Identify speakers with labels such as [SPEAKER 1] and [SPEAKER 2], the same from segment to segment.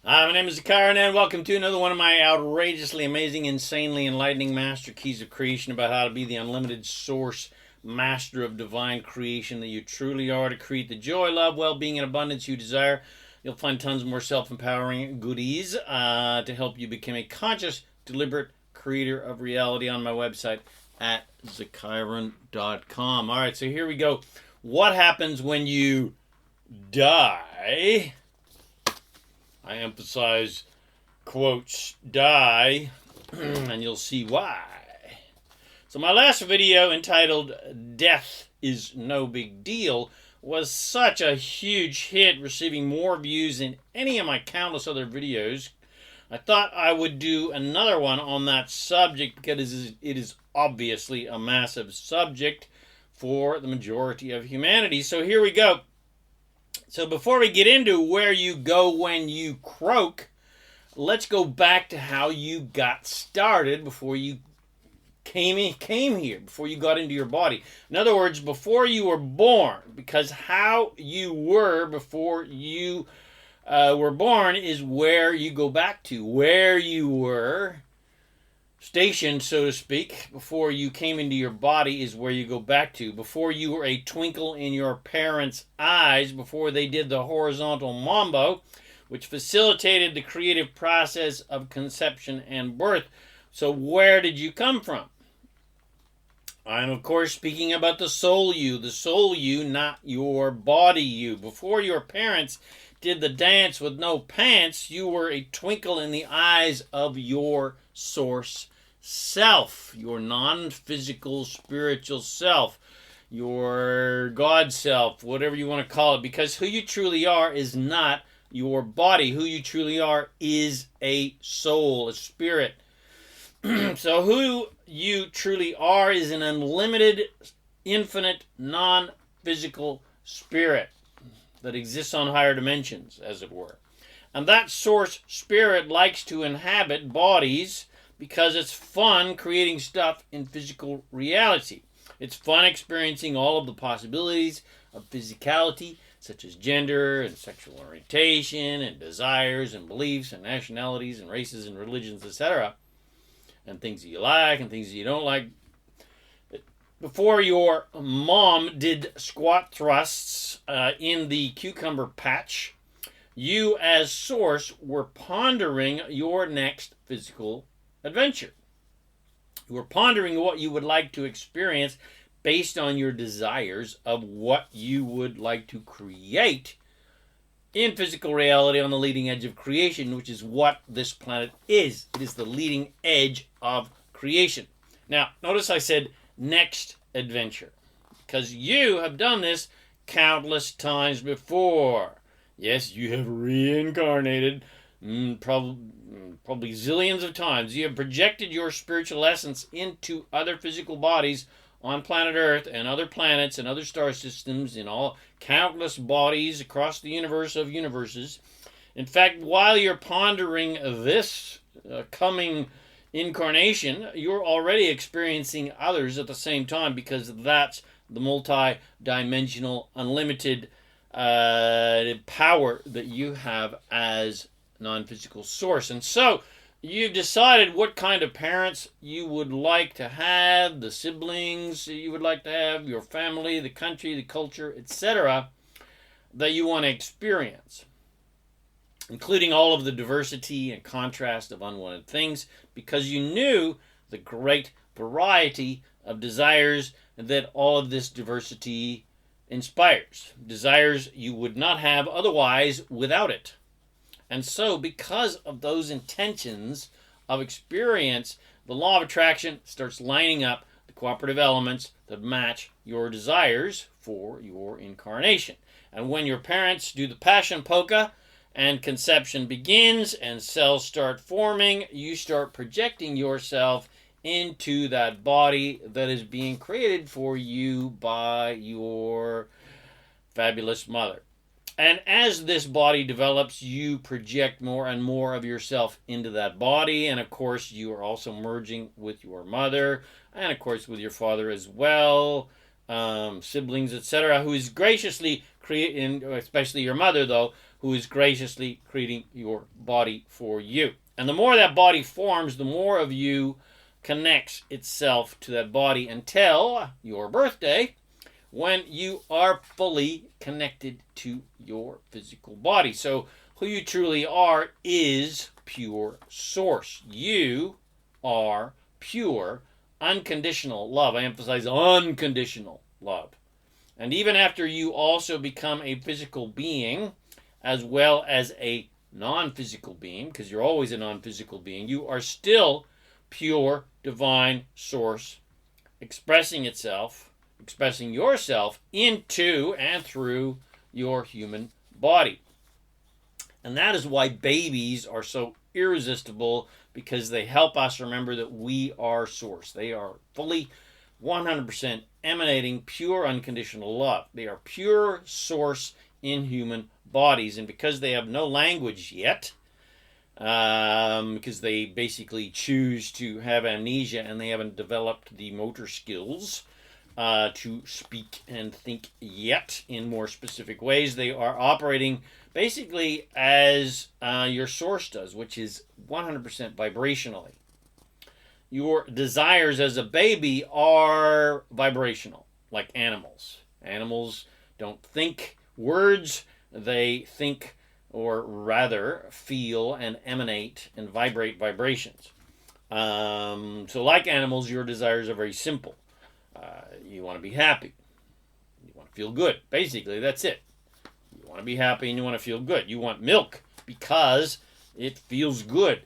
[SPEAKER 1] Hi, my name is ZaKaiRan, and welcome to another one of my outrageously amazing, insanely enlightening master keys of creation about how to be the unlimited source master of divine creation that you truly are, to create the joy, love, well-being, and abundance you desire. You'll find tons more self-empowering goodies to help you become a conscious, deliberate creator of reality on my website at ZaKaiRan.com. All right, so here we go. What happens when you die? I emphasize quotes die, and you'll see why. So my last video, entitled Death is No Big Deal, was such a huge hit, receiving more views than any of my countless other videos. I thought I would do another one on that subject because it is obviously a massive subject for the majority of humanity. So here we go. So before we get into where you go when you croak, let's go back to how you got started before you came here, before you got into your body. In other words, before you were born, because how you were before you were born is where you go back to. Where you were stationed, so to speak, before you came into your body is where you go back to. Before you were a twinkle in your parents' eyes, before they did the horizontal mambo, which facilitated the creative process of conception and birth. So where did you come from? I'm, of course, speaking about the soul you, not your body you. Before your parents did the dance with no pants, you were a twinkle in the eyes of your source self, your non-physical spiritual self, your God self, whatever you want to call it, because who you truly are is not your body. Who you truly are is a soul, a spirit. So who you truly are is an unlimited, infinite, non-physical spirit that exists on higher dimensions, as it were. And that source spirit likes to inhabit bodies because it's fun creating stuff in physical reality. It's fun experiencing all of the possibilities of physicality, such as gender and sexual orientation and desires and beliefs and nationalities and races and religions, etc. And things that you like and things that you don't like. Before your mom did squat thrusts in the cucumber patch, you as source were pondering your next physical adventure. You were pondering what you would like to experience based on your desires of what you would like to create in physical reality on the leading edge of creation, which is what this planet is. It is the leading edge of creation. Now, notice I said next adventure, because you have done this countless times before. Yes, you have reincarnated probably zillions of times. You have projected your spiritual essence into other physical bodies on planet Earth and other planets and other star systems in all countless bodies across the universe of universes. In fact, while you're pondering this coming incarnation, you're already experiencing others at the same time, because that's the multi-dimensional, unlimited power that you have as non-physical source. And so you've decided what kind of parents you would like to have, the siblings you would like to have, your family, the country, the culture, etc., that you want to experience, including all of the diversity and contrast of unwanted things, because you knew the great variety of desires that all of this diversity inspires. Desires you would not have otherwise without it. And so, because of those intentions of experience, the law of attraction starts lining up the cooperative elements that match your desires for your incarnation. And when your parents do the passion polka and conception begins and cells start forming, you start projecting yourself into that body that is being created for you by your fabulous mother. And as this body develops, you project more and more of yourself into that body. And of course, you are also merging with your mother, and of course with your father as well, siblings, etc., who is graciously creating, especially your mother though, who is graciously creating your body for you. And the more that body forms, the more of you connects itself to that body until your birthday, when you are fully connected to your physical body. So who you truly are is pure source. You are pure, unconditional love. I emphasize unconditional love. And even after you also become a physical being, as well as a non-physical being, because you're always a non-physical being, you are still pure, divine source, expressing yourself into and through your human body. And that is why babies are so irresistible, because they help us remember that we are source. They are fully 100% emanating pure unconditional love. They are pure source in human bodies. And because they have no language yet, because they basically choose to have amnesia and they haven't developed the motor skills to speak and think yet in more specific ways, they are operating basically as your source does, which is 100% vibrationally. Your desires as a baby are vibrational, like animals. Animals don't think words, they think, or rather feel and emanate and vibrate vibrations. So like animals, your desires are very simple. You want to be happy. You want to feel good. Basically, that's it. You want to be happy and you want to feel good. You want milk because it feels good.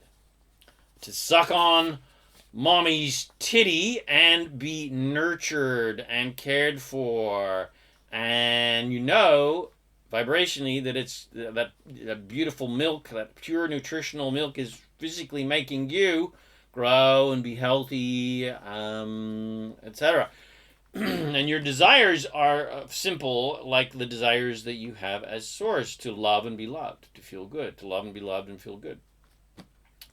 [SPEAKER 1] To suck on mommy's titty and be nurtured and cared for. And you know, vibrationally, that it's that beautiful milk, that pure nutritional milk is physically making you grow and be healthy, etc. And your desires are simple, like the desires that you have as source: to love and be loved, to feel good, to love and be loved and feel good,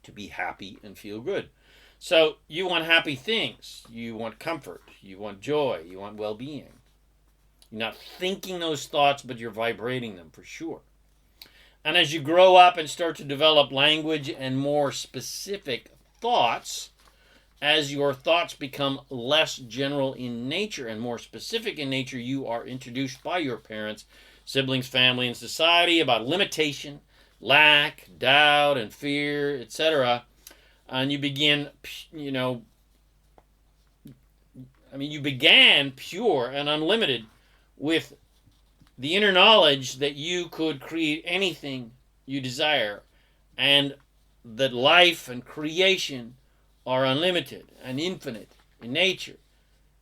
[SPEAKER 1] to be happy and feel good. So you want happy things, you want comfort, you want joy, you want well-being. You're not thinking those thoughts, but you're vibrating them for sure. And as you grow up and start to develop language and more specific thoughts, as your thoughts become less general in nature and more specific in nature, you are introduced by your parents, siblings, family, and society about limitation, lack, doubt, and fear, etc. And you begin, you began pure and unlimited with the inner knowledge that you could create anything you desire, and that life and creation are unlimited and infinite in nature.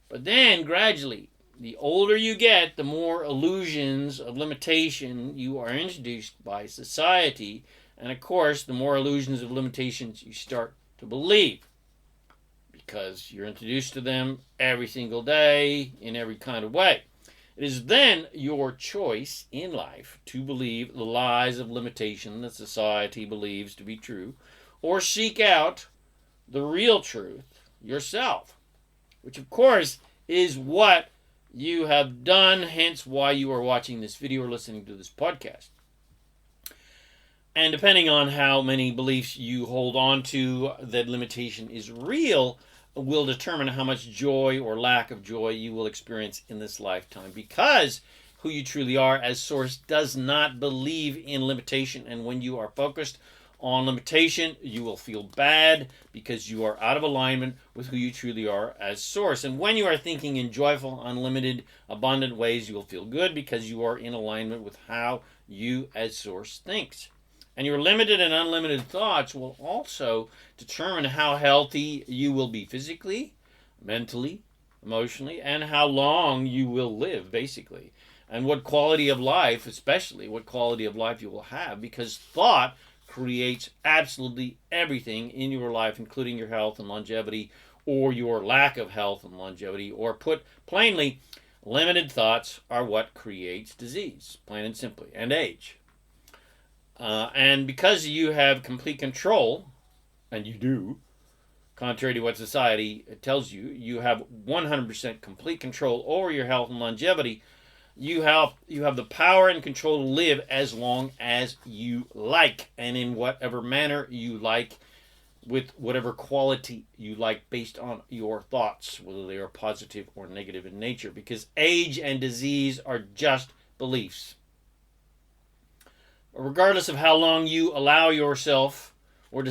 [SPEAKER 1] But then gradually, the older you get, the more illusions of limitation you are introduced by society, and of course, the more illusions of limitations you start to believe, because you're introduced to them every single day in every kind of way. It is then your choice in life to believe the lies of limitation that society believes to be true, or seek out the real truth yourself, which of course is what you have done, hence why you are watching this video or listening to this podcast. And depending on how many beliefs you hold on to that limitation is real, will determine how much joy or lack of joy you will experience in this lifetime, because who you truly are as source does not believe in limitation. And when you are focused on limitation, you will feel bad because you are out of alignment with who you truly are as source. And when you are thinking in joyful, unlimited, abundant ways, you will feel good because you are in alignment with how you as source thinks. And your limited and unlimited thoughts will also determine how healthy you will be physically, mentally, emotionally, and how long you will live, basically. And what quality of life, especially what quality of life you will have, because thought creates absolutely everything in your life, including your health and longevity, or your lack of health and longevity. Or put plainly, limited thoughts are what creates disease, plain and simply, and age. And because you have complete control, and you do, contrary to what society tells you, you have 100% complete control over your health and longevity, You have the power and control to live as long as you like, and in whatever manner you like, with whatever quality you like, based on your thoughts, whether they are positive or negative in nature, because age and disease are just beliefs. Regardless of how long you allow yourself or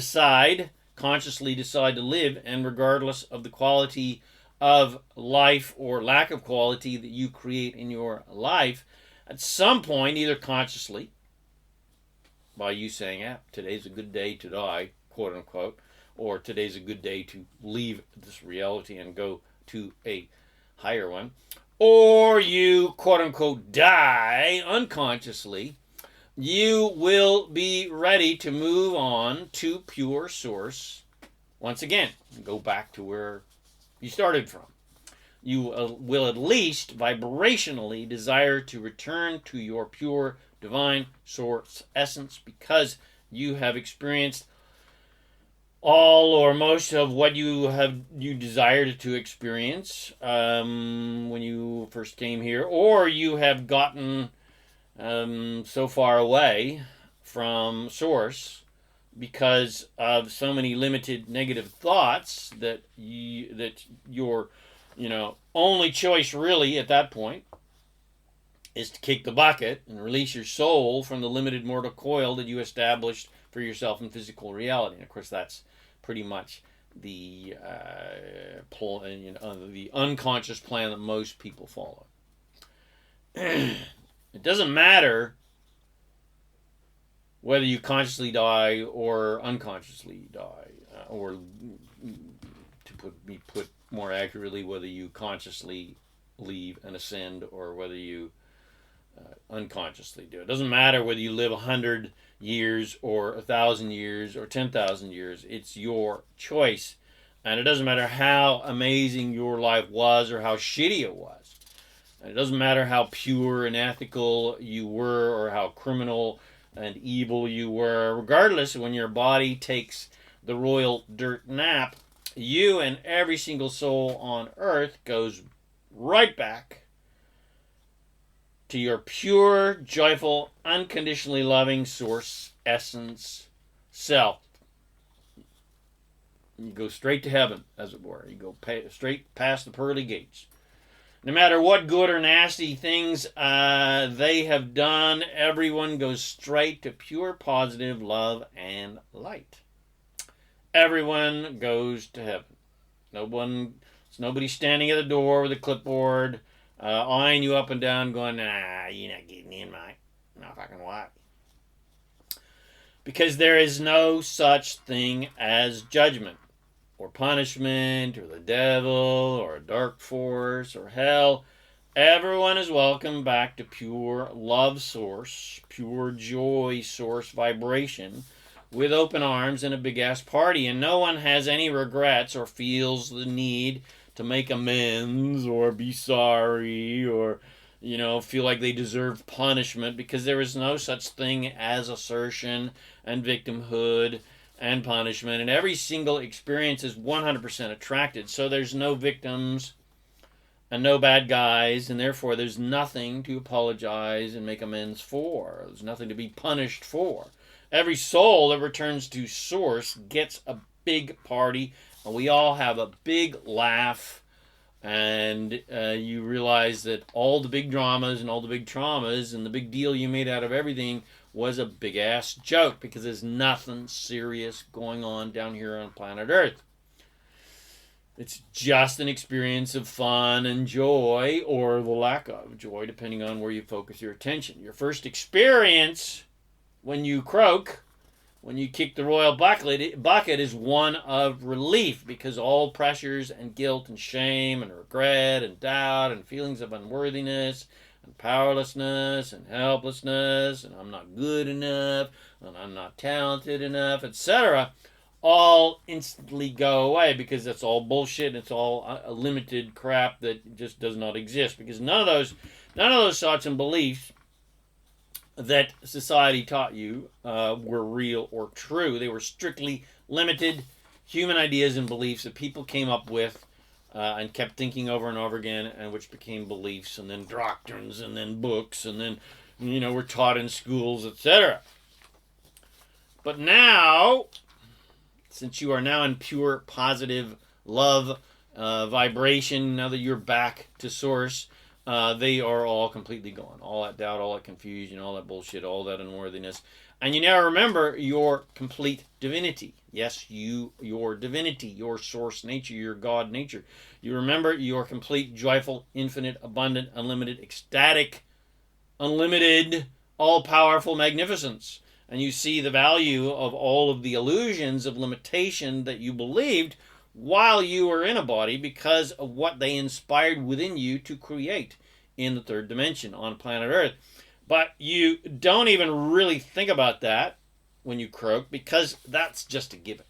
[SPEAKER 1] consciously decide to live, and regardless of the quality of life or lack of quality that you create in your life, at some point, either consciously, by you saying, today's a good day to die, quote unquote, or today's a good day to leave this reality and go to a higher one, or you, quote unquote, die unconsciously, you will be ready to move on to pure source once again. Go back to where you started from. You will at least vibrationally desire to return to your pure divine source essence, because you have experienced all or most of what you desired to experience when you first came here, or you have gotten so far away from source because of so many limited negative thoughts that your only choice really at that point is to kick the bucket and release your soul from the limited mortal coil that you established for yourself in physical reality. And of course, that's pretty much the the unconscious plan that most people follow. It doesn't matter whether you consciously die or unconsciously die, or to be put more accurately, whether you consciously leave and ascend or whether you unconsciously do. It doesn't matter whether you live 100 years or 1,000 years or 10,000 years. It's your choice. And it doesn't matter how amazing your life was or how shitty it was. And it doesn't matter how pure and ethical you were or how criminal and evil you were. Regardless, when your body takes the royal dirt nap, you and every single soul on earth goes right back to your pure, joyful, unconditionally loving source, essence, self. You go straight to heaven, as it were. You go straight past the pearly gates. No matter what good or nasty things they have done, everyone goes straight to pure positive love and light. Everyone goes to heaven. Nobody standing at the door with a clipboard, eyeing you up and down, going, "Nah, you're not getting in, mate. Not fucking what." Because there is no such thing as judgment, or punishment, or the devil, or a dark force, or hell. Everyone is welcome back to pure love source, pure joy source vibration, with open arms and a big-ass party, and no one has any regrets or feels the need to make amends or be sorry or, feel like they deserve punishment, because there is no such thing as assertion and victimhood and punishment, and every single experience is 100% attracted, so there's no victims and no bad guys, and therefore there's nothing to apologize and make amends for. There's nothing to be punished for. Every soul that returns to source gets a big party, and we all have a big laugh, and you realize that all the big dramas and all the big traumas and the big deal you made out of everything was a big-ass joke, because there's nothing serious going on down here on planet Earth. It's just an experience of fun and joy, or the lack of joy, depending on where you focus your attention. Your first experience when you croak, when you kick the royal bucket, is one of relief, because all pressures and guilt and shame and regret and doubt and feelings of unworthiness and powerlessness and helplessness and I'm not good enough and I'm not talented enough, etc., all instantly go away, because that's all bullshit. It's all a limited crap that just does not exist, because none of those thoughts and beliefs that society taught you were real or true. They were strictly limited human ideas and beliefs that people came up with and kept thinking over and over again, and which became beliefs, and then doctrines, and then books, and then, were taught in schools, etc. But now, since you are now in pure positive love vibration, now that you're back to source, they are all completely gone. All that doubt, all that confusion, all that bullshit, all that unworthiness. And you now remember your complete divinity. Yes, your divinity, your source nature, your God nature. You remember your complete, joyful, infinite, abundant, unlimited, ecstatic, unlimited, all-powerful magnificence. And you see the value of all of the illusions of limitation that you believed while you were in a body because of what they inspired within you to create in the third dimension on planet Earth. But you don't even really think about that when you croak because that's just a given.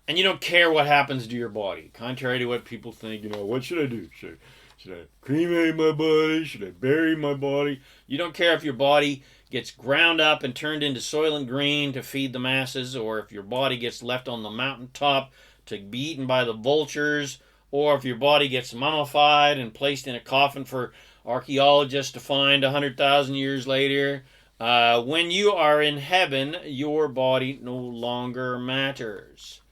[SPEAKER 1] And you don't care what happens to your body. Contrary to what people think, what should I do? Should I cremate my body? Should I bury my body? You don't care if your body gets ground up and turned into Soylent Green to feed the masses, or if your body gets left on the mountaintop to be eaten by the vultures, or if your body gets mummified and placed in a coffin for archaeologists to find 100,000 years later. When you are in heaven, your body no longer matters.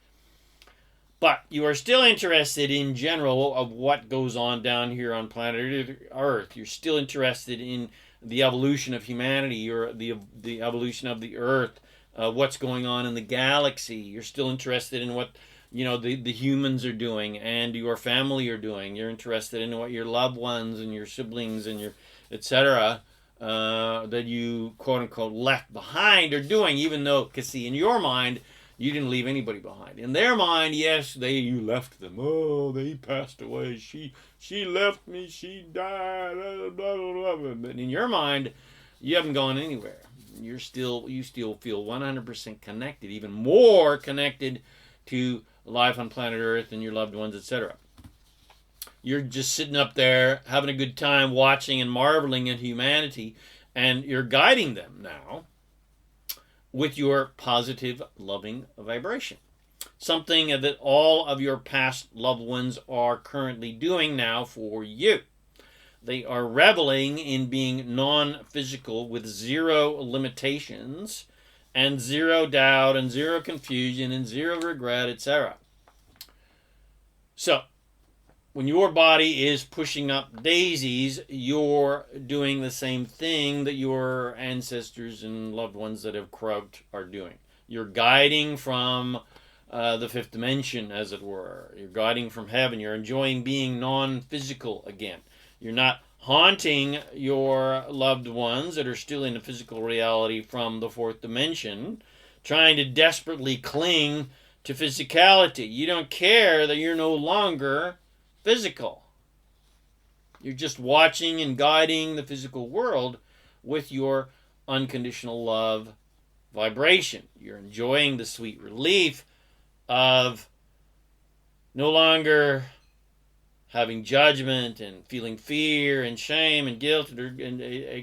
[SPEAKER 1] But you are still interested in general of what goes on down here on planet Earth. You're still interested in the evolution of humanity, or the evolution of the Earth, what's going on in the galaxy. You're still interested in what the humans are doing and your family are doing. You're interested in what your loved ones and your siblings and your etc. That you quote unquote left behind are doing, even though, because see, in your mind you didn't leave anybody behind. In their mind, yes, you left them. Oh, they passed away. She left me. She died. Blah, blah, blah. But in your mind, you haven't gone anywhere. You still feel 100% connected, even more connected to life on planet Earth and your loved ones, etc. You're just sitting up there having a good time watching and marveling at humanity, and you're guiding them now with your positive, loving vibration. Something that all of your past loved ones are currently doing now for you. They are reveling in being non-physical with zero limitations and zero doubt and zero confusion and zero regret, etc. So, when your body is pushing up daisies, you're doing the same thing that your ancestors and loved ones that have croaked are doing. You're guiding from the fifth dimension, as it were. You're guiding from heaven. You're enjoying being non-physical again. You're not haunting your loved ones that are still in the physical reality from the fourth dimension, trying to desperately cling to physicality. You don't care that you're no longer physical. You're just watching and guiding the physical world with your unconditional love vibration. You're enjoying the sweet relief of no longer having judgment and feeling fear and shame and guilt, and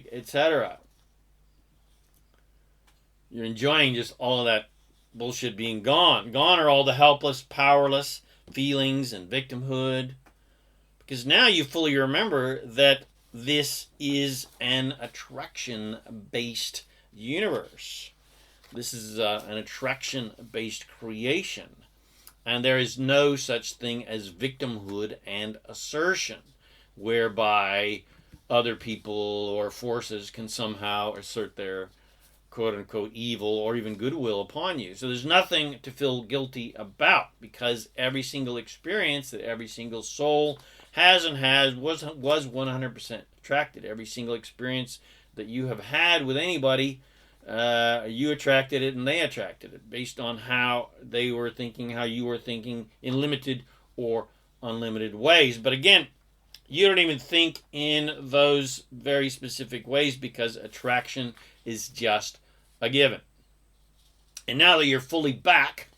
[SPEAKER 1] etc. You're enjoying just all of that bullshit being gone. Gone are all the helpless, powerless feelings and victimhood. Because now you fully remember that this is an attraction-based universe. This is an attraction-based creation. And there is no such thing as victimhood and assertion, whereby other people or forces can somehow assert their quote-unquote evil or even goodwill upon you. So there's nothing to feel guilty about, because every single experience that every single soul has was 100% attracted. Every single experience that you have had with anybody, you attracted it and they attracted it based on how they were thinking, how you were thinking, in limited or unlimited ways. But again, you don't even think in those very specific ways, because attraction is just a given. And now that you're fully back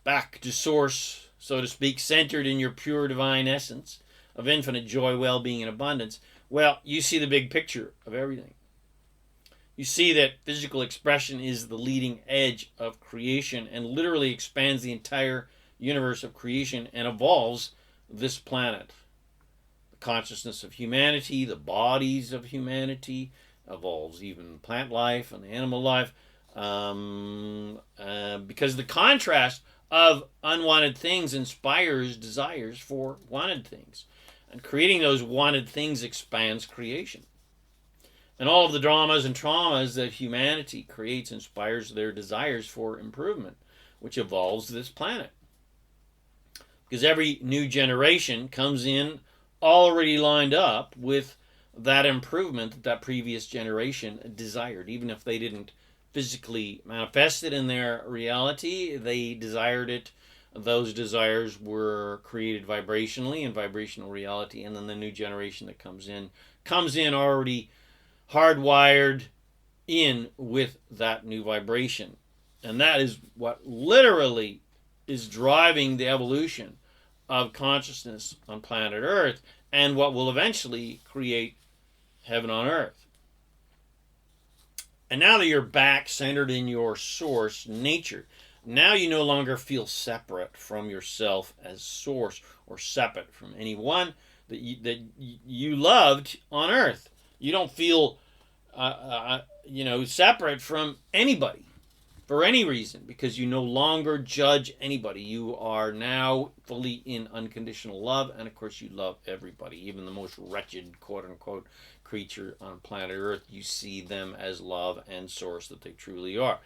[SPEAKER 1] to source, so to speak, centered in your pure divine essence of infinite joy, well-being, and abundance, well, you see the big picture of everything. You see that physical expression is the leading edge of creation and literally expands the entire universe of creation and evolves this planet. The consciousness of humanity, the bodies of humanity, evolves even plant life and the animal life, because the contrast of unwanted things inspires desires for wanted things. And creating those wanted things expands creation. And all of the dramas and traumas that humanity creates inspires their desires for improvement, which evolves this planet. Because every new generation comes in already lined up with that improvement that that previous generation desired. Even if they didn't physically manifest it in their reality, they desired it. Those desires were created vibrationally in vibrational reality, and then the new generation that comes in already hardwired in with that new vibration. And that is what literally is driving the evolution of consciousness on planet Earth, and what will eventually create heaven on earth. And now that you're back centered in your source nature, now you no longer feel separate from yourself as source, or separate from anyone that you loved on earth. You don't feel separate from anybody for any reason, because you no longer judge anybody. You are now fully in unconditional love, and of course you love everybody, even the most wretched, quote-unquote, creature on planet Earth. You see them as love and source that they truly are.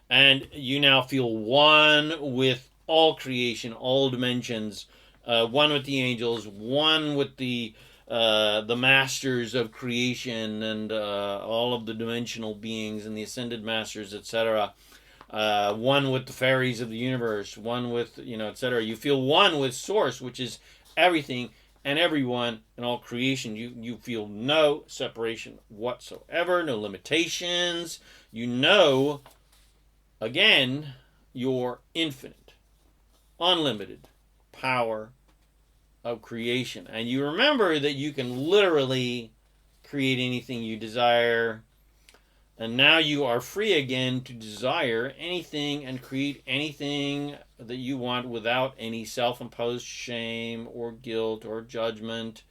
[SPEAKER 1] And you now feel one with all creation, all dimensions, one with the angels, one with the masters of creation, and all of the dimensional beings and the ascended masters, etc. One with the fairies of the universe, one with, etc. You feel one with source, which is everything and everyone and all creation. You feel no separation whatsoever, no limitations. Again, your infinite, unlimited power of creation. And you remember that you can literally create anything you desire. And now you are free again to desire anything and create anything that you want without any self-imposed shame or guilt or judgment.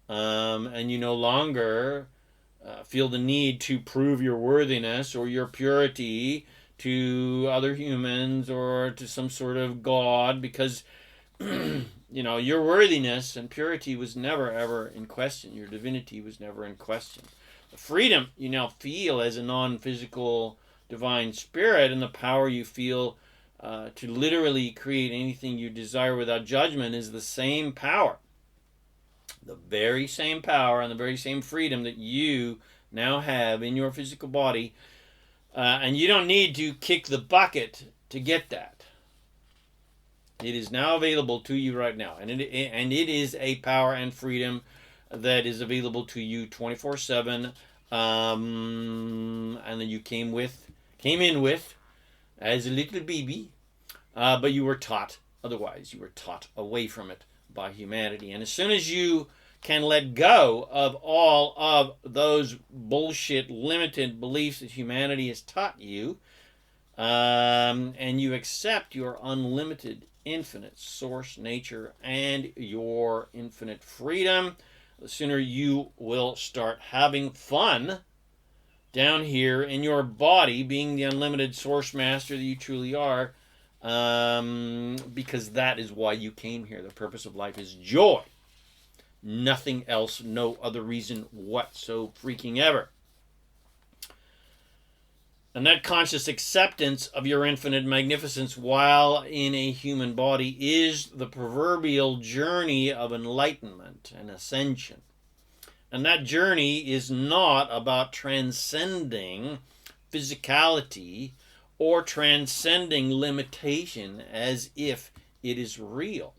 [SPEAKER 1] And you no longer feel the need to prove your worthiness or your purity to other humans or to some sort of God, because your worthiness and purity was never ever in question. Your divinity was never in question. The freedom you now feel as a non-physical divine spirit, and the power you feel to literally create anything you desire without judgment, is the same power. The very same power and the very same freedom that you now have in your physical body. And you don't need to kick the bucket to get that. It is now available to you right now. And it is a power and freedom that is available to you 24/7. And then you came in with as a little baby. But you were taught otherwise. You were taught away from it by humanity. And as soon as you can let go of all of those bullshit limited beliefs that humanity has taught you, and you accept your unlimited infinite source nature and your infinite freedom, the sooner you will start having fun down here in your body, being the unlimited source master that you truly are, because that is why you came here. The purpose of life is joy. Nothing else, no other reason whatso freaking ever. And that conscious acceptance of your infinite magnificence while in a human body is the proverbial journey of enlightenment and ascension. And that journey is not about transcending physicality or transcending limitation as if it is real.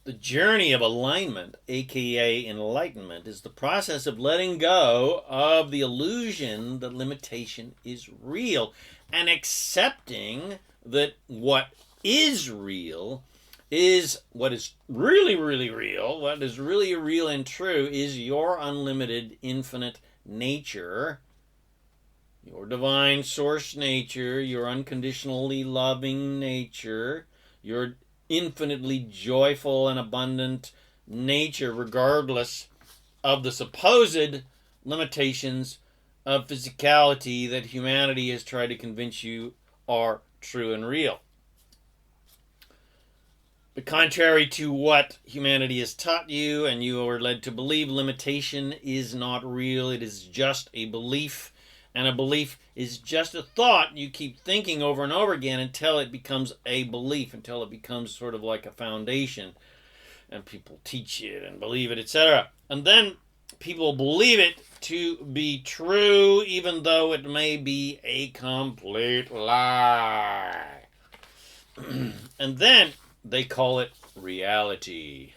[SPEAKER 1] The journey of alignment, aka enlightenment, is the process of letting go of the illusion that limitation is real and accepting that what is real is what is really, really real. What is really real and true is your unlimited, infinite nature, your divine source nature, your unconditionally loving nature, your infinitely joyful and abundant nature, regardless of the supposed limitations of physicality that humanity has tried to convince you are true and real. But contrary to what humanity has taught you and you are led to believe, limitation is not real. It is just a belief. And a belief is just a thought you keep thinking over and over again until it becomes a belief, until it becomes sort of like a foundation. And people teach it and believe it, etc. And then people believe it to be true, even though it may be a complete lie. And then they call it reality.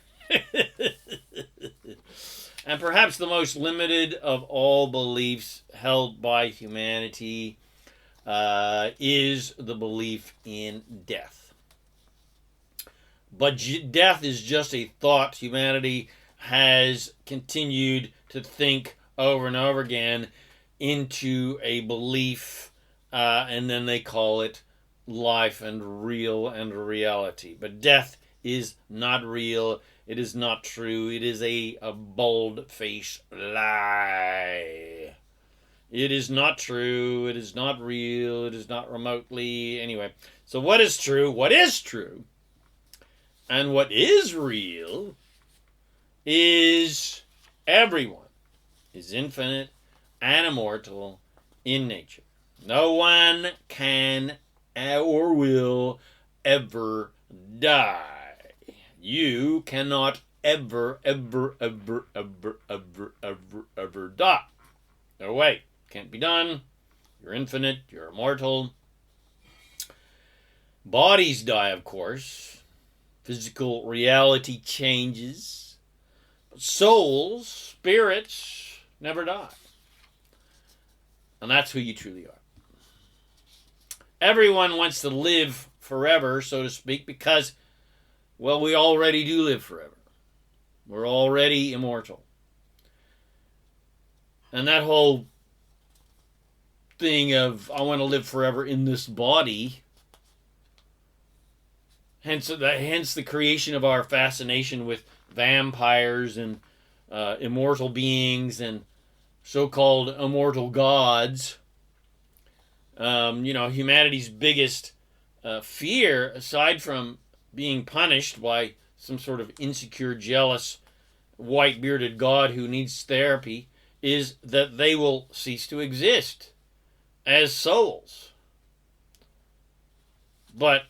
[SPEAKER 1] And perhaps the most limited of all beliefs held by humanity is the belief in death. But death is just a thought humanity has continued to think over and over again into a belief, and then they call it life and real and reality. But death is not real. It is not true. It is a bold-faced lie. It is not true. It is not real. It is not remotely. Anyway, so what is true? What is true? And what is real is everyone is infinite and immortal in nature. No one can or will ever die. You cannot ever die. No way. Can't be done. You're infinite. You're immortal. Bodies die, of course. Physical reality changes. But souls, spirits, never die. And that's who you truly are. Everyone wants to live forever, so to speak, because, well, we already do live forever. We're already immortal. And that whole thing of, I want to live forever in this body, hence the creation of our fascination with vampires and immortal beings and so-called immortal gods. Humanity's biggest fear, aside from being punished by some sort of insecure, jealous, white-bearded god who needs therapy, is that they will cease to exist as souls. But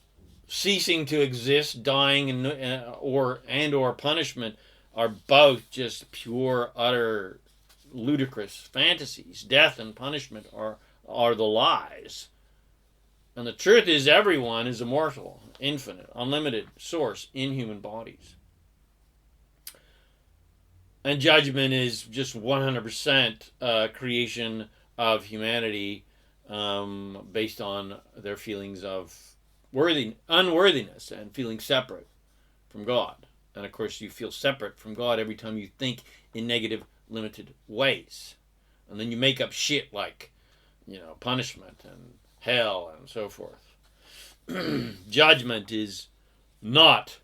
[SPEAKER 1] ceasing to exist, dying, or punishment are both just pure, utter, ludicrous fantasies. Death and punishment are the lies. And the truth is everyone is immortal, infinite, unlimited source in human bodies. And judgment is just 100% creation of humanity based on their feelings of unworthiness and feeling separate from God. And of course you feel separate from God every time you think in negative, limited ways. And then you make up shit like, punishment and hell and so forth. Judgment is not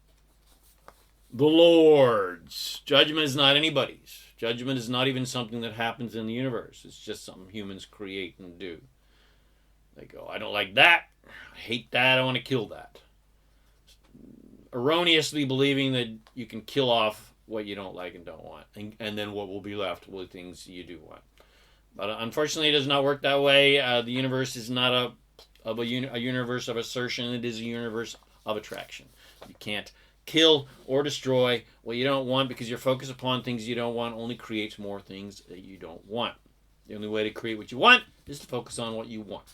[SPEAKER 1] the Lord's. Judgment is not anybody's. Judgment is not even something that happens in the universe. It's just something humans create and do. They go, I don't like that. I hate that. I want to kill that. Erroneously believing that you can kill off what you don't like and don't want. And then what will be left will be things you do want. But unfortunately, it does not work that way. The universe is not a universe of assertion. It is a universe of attraction. You can't kill or destroy what you don't want, because your focus upon things you don't want only creates more things that you don't want. The only way to create what you want is to focus on what you want.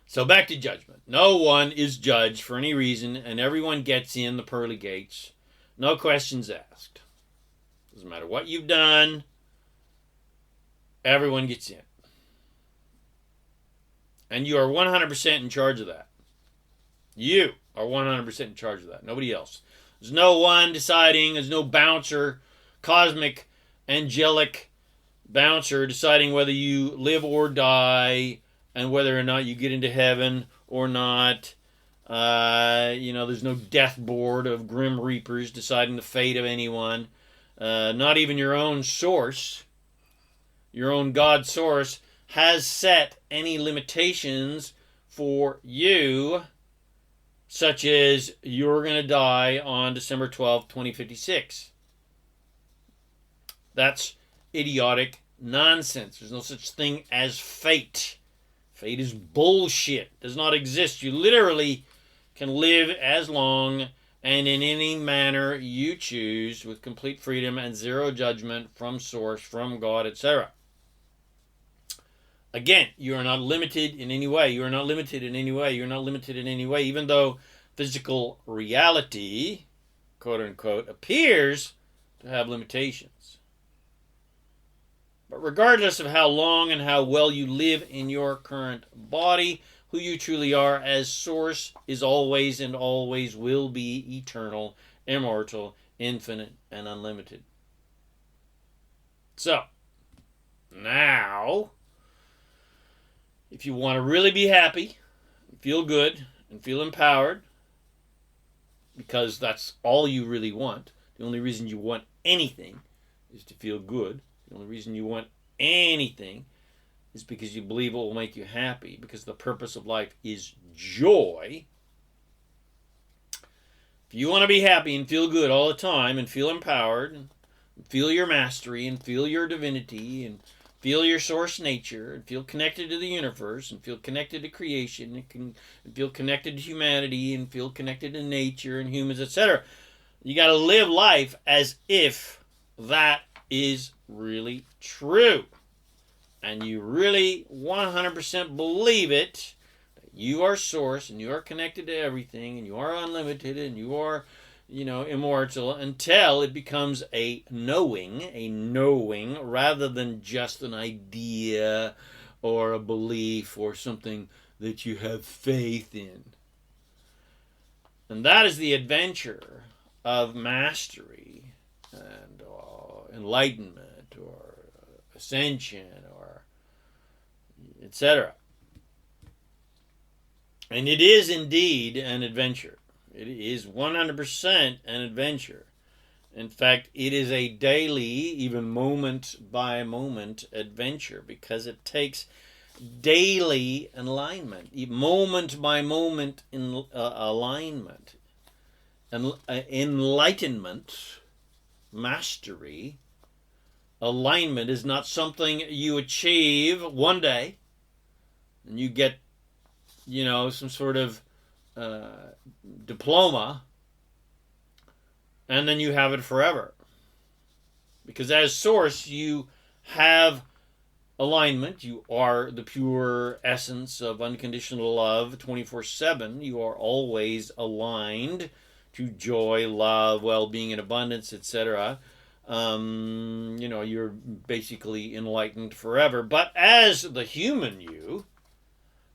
[SPEAKER 1] So back to judgment. No one is judged for any reason, and everyone gets in the pearly gates. No questions asked. Doesn't matter what you've done. Everyone gets in. And you are 100% in charge of that. You are 100% in charge of that. Nobody else. There's no one deciding. There's no bouncer, cosmic, angelic bouncer deciding whether you live or die and whether or not you get into heaven or not. There's no death board of grim reapers deciding the fate of anyone. Not even your own source, your own God source, has set any limitations for you, such as you're going to die on December 12th, 2056. That's idiotic nonsense. There's no such thing as fate. Fate is bullshit. Does not exist. You literally can live as long and in any manner you choose with complete freedom and zero judgment from source, from God, etc. Again, you are not limited in any way. You are not limited in any way. You're not limited in any way, even though physical reality, quote unquote, appears to have limitations. But regardless of how long and how well you live in your current body, who you truly are as source is always and always will be eternal, immortal, infinite, and unlimited. So, now, if you want to really be happy, feel good, and feel empowered, because that's all you really want. The only reason you want anything is to feel good. The only reason you want anything is because you believe it will make you happy, because the purpose of life is joy. If you want to be happy and feel good all the time and feel empowered and feel your mastery and feel your divinity and feel your source nature and feel connected to the universe and feel connected to creation and feel connected to humanity and feel connected to nature and humans, etc., you got to live life as if that is really true. And you really 100% believe it, that you are source and you are connected to everything and you are unlimited and you are, immortal, until it becomes a knowing rather than just an idea or a belief or something that you have faith in. And that is the adventure of mastery and enlightenment or ascension or etc. And it is indeed an adventure. It is 100% an adventure. In fact, it is a daily, even moment by moment adventure, because it takes daily alignment, moment by moment alignment, and enlightenment, mastery. Alignment is not something you achieve one day and you get, some sort of diploma and then you have it forever. Because as source, you have alignment. You are the pure essence of unconditional love 24/7. You are always aligned to joy, love, well-being, and abundance, etc. You're basically enlightened forever. But as the human you,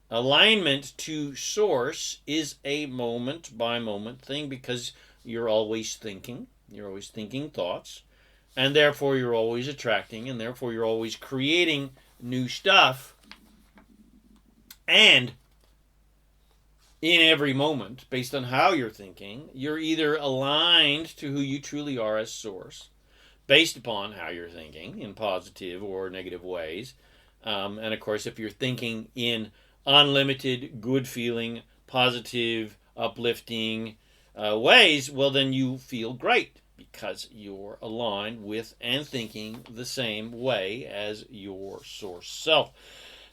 [SPEAKER 1] alignment to source is a moment-by-moment thing, because you're always thinking. You're always thinking thoughts. And therefore you're always attracting. And therefore you're always creating new stuff. And in every moment, based on how you're thinking, you're either aligned to who you truly are as source, based upon how you're thinking in positive or negative ways. And of course, if you're thinking in unlimited, good-feeling, positive, uplifting ways, well, then you feel great, because you're aligned with and thinking the same way as your source self.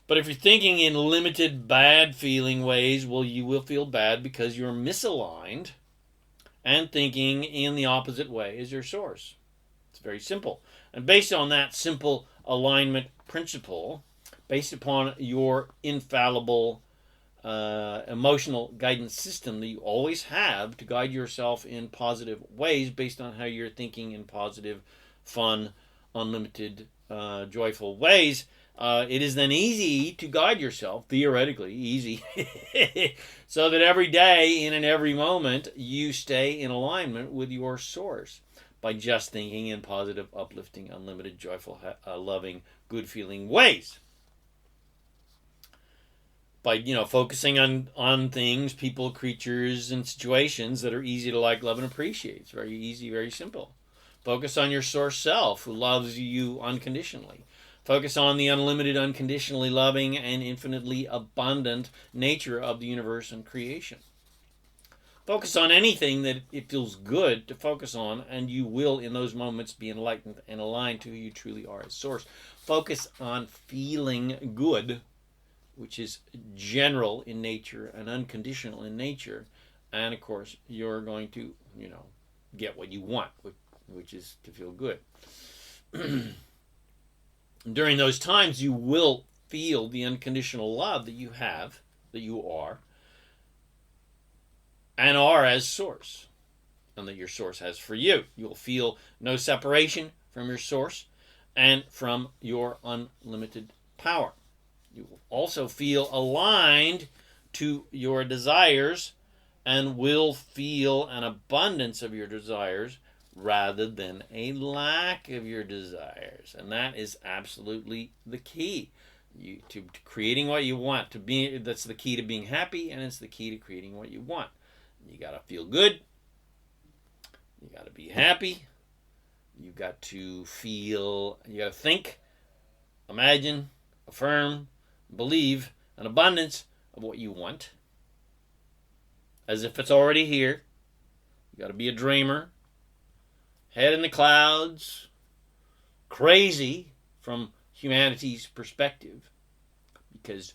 [SPEAKER 1] But if you're thinking in limited, bad-feeling ways, well, you will feel bad because you're misaligned and thinking in the opposite way as your source. It's very simple. And based on that simple alignment principle, based upon your infallible emotional guidance system that you always have to guide yourself in positive ways, based on how you're thinking in positive, fun, unlimited, joyful ways, it is then easy to guide yourself, theoretically easy, so that every day, in and every moment, you stay in alignment with your source by just thinking in positive, uplifting, unlimited, joyful, loving, good-feeling ways. by, focusing on things, people, creatures, and situations that are easy to like, love, and appreciate. It's very easy, very simple. Focus on your source self, who loves you unconditionally. Focus on the unlimited, unconditionally loving, and infinitely abundant nature of the universe and creation. Focus on anything that it feels good to focus on, and you will, in those moments, be enlightened and aligned to who you truly are as source. Focus on feeling good, which is general in nature and unconditional in nature, and of course, you're going to, get what you want, which is to feel good. During those times, you will feel the unconditional love that you have, that you are, and are as source, and that your source has for you. You'll feel no separation from your source and from your unlimited power. You will also feel aligned to your desires and will feel an abundance of your desires rather than a lack of your desires. And that is absolutely the key to creating what you want. That's the key to being happy, and it's the key to creating what you want. You got to feel good. You got to be happy. You got to think, imagine, affirm, believe an abundance of what you want, as if it's already here. You got to be a dreamer, head in the clouds, crazy from humanity's perspective, because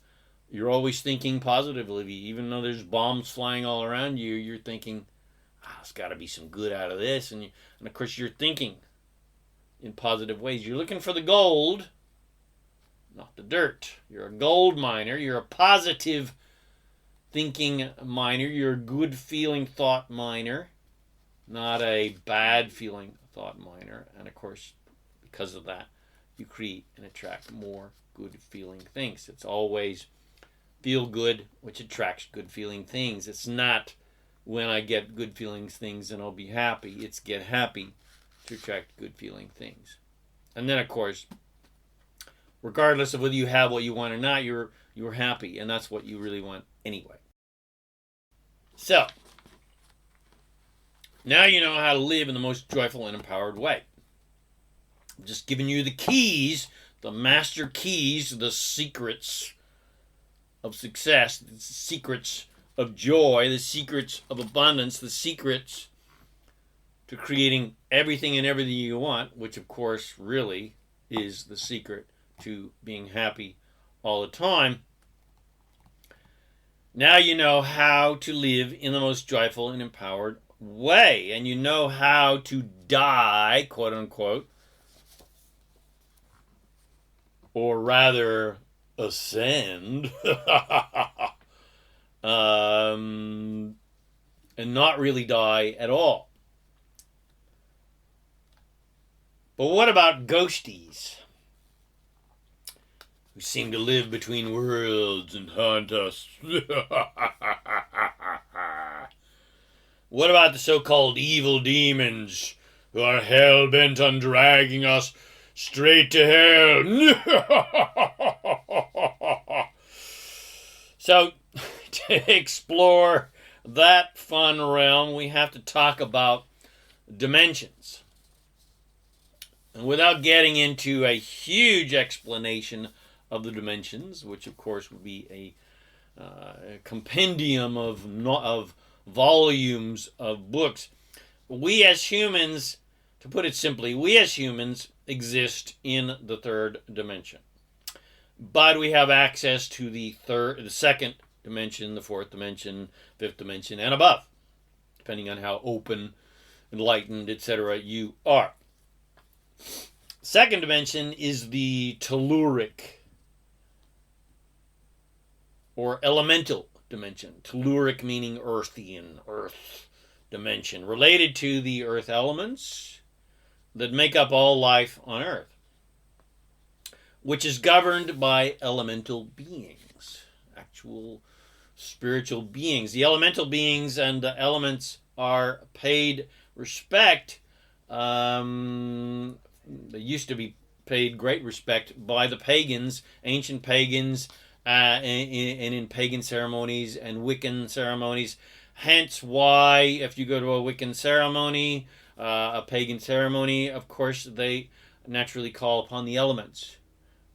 [SPEAKER 1] you're always thinking positively. Even though there's bombs flying all around you, you're thinking, there's got to be some good out of this. And of course, you're thinking in positive ways. You're looking for the gold, not the dirt. You're a gold miner. You're a positive thinking miner. You're a good feeling thought miner, not a bad feeling thought miner. And of course, because of that, you create and attract more good feeling things. It's always feel good, which attracts good feeling things. It's not when I get good feeling things and I'll be happy. It's get happy to attract good feeling things. And then, of course, regardless of whether you have what you want or not, you're happy, and that's what you really want anyway. So, now you know how to live in the most joyful and empowered way. I'm just giving you the keys, the master keys, the secrets of success, the secrets of joy, the secrets of abundance, the secrets to creating everything and everything you want, which of course really is the secret to being happy all the time. Now you know how to live in the most joyful and empowered way, and you know how to die, quote unquote, or rather ascend, and not really die at all. But what about ghosties who seem to live between worlds and haunt us? What about the so-called evil demons who are hell-bent on dragging us straight to hell? So, to explore that fun realm, we have to talk about dimensions. And without getting into a huge explanation of the dimensions, which of course would be a compendium of volumes of books, we as humans, to put it simply, we as humans exist in the third dimension. But we have access to the second dimension, the fourth dimension, fifth dimension, and above, depending on how open, enlightened, etc. you are. Second dimension is the telluric or elemental dimension. Telluric meaning earthian, earth dimension, related to the earth elements that make up all life on earth, which is governed by elemental beings, actual spiritual beings. The elemental beings and the elements are paid respect. They used to be paid great respect by the pagans, ancient pagans, and in pagan ceremonies and Wiccan ceremonies. Hence why, if you go to a Wiccan ceremony, a pagan ceremony, of course, they naturally call upon the elements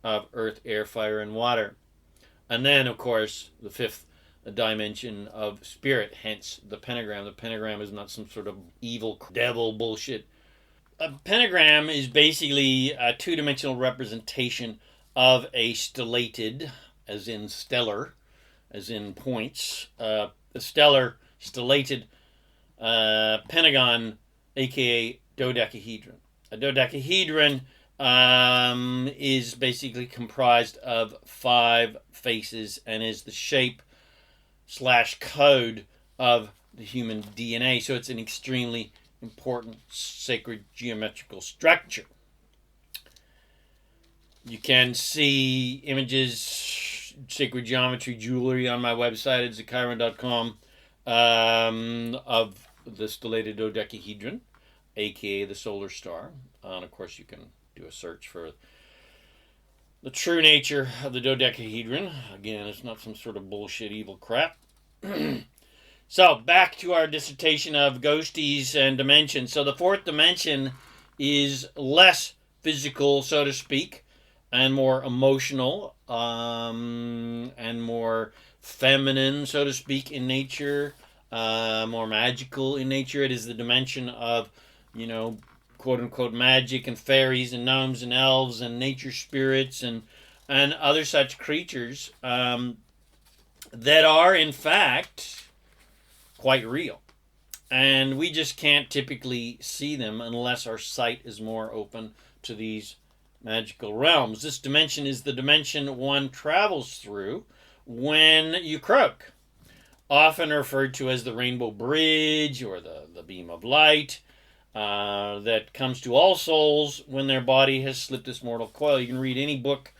[SPEAKER 1] of earth, air, fire, and water. And then, of course, the fifth dimension of spirit, hence the pentagram. The pentagram is not some sort of evil devil bullshit. A pentagram is basically a two-dimensional representation of a stellated, as in stellar, as in points, a stellated pentagon, aka dodecahedron. A dodecahedron is basically comprised of 5 faces and is the shape / code of the human DNA. So it's an extremely important sacred geometrical structure. You can see images, sacred geometry, jewelry on my website at ZaKaiRan.com of the stellated dodecahedron, aka the solar star. And of course, you can do a search for the true nature of the dodecahedron. Again, it's not some sort of bullshit evil crap. So, back to our dissertation of ghosties and dimensions. So, the fourth dimension is less physical, so to speak, and more emotional, and more feminine, so to speak, in nature, more magical in nature. It is the dimension of, quote-unquote magic and fairies and gnomes and elves and nature spirits and other such creatures that are, in fact, quite real. And we just can't typically see them unless our sight is more open to these magical realms. This dimension is the dimension one travels through when you croak, often referred to as the rainbow bridge or the beam of light that comes to all souls when their body has slipped this mortal coil. You can read any book